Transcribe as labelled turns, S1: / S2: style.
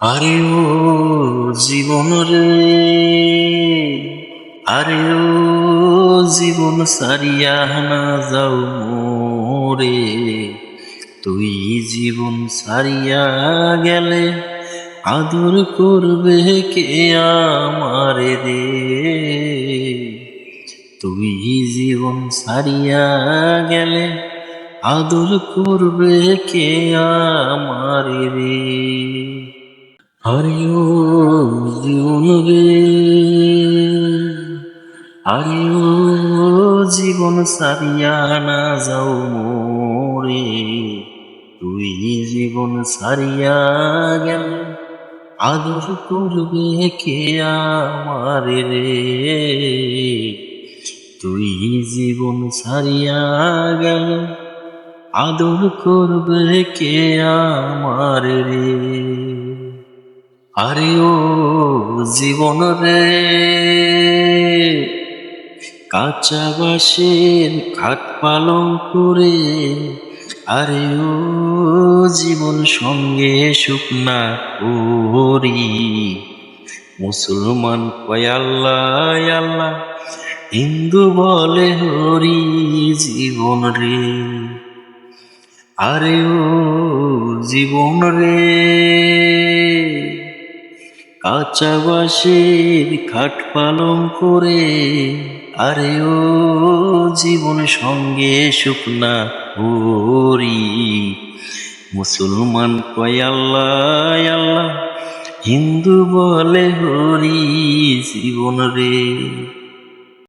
S1: আরে ও জীবন রে, আরে ও জীবন সারিয়া না যাও মোরে। তুই জীবন সারিয়া গেলে আদর করবে কে আমারে রে। তুই জীবন সারিয়া গেলে আদর করবে কে আমারে রে। আরে ও জীবন রে, আরে ও জীবন সারিয়া না যাও মোরে। তুই জীবন সারিয়া গেল আদর করবে কে আমারে রে। তুই জীবন সারিয়া গেল আদর করবে কে আমারে রে। আরে ও জীবন রে, কাঁচা বাঁশের খাট পালং করে। আরে ও জীবন সঙ্গে শুকনা করি। মুসলমান কয় আল্লাহ আল্লাহ, হিন্দু বলে হরি জীবন রে। আরে ও জীবন রে, কাঁচা বাঁশের খাট পালং করে। আরে ও জীবন সঙ্গে শুকনা হরি। মুসলমান কয় আল্লাহ আল্লাহ, হিন্দু বলে হরি জীবন রে।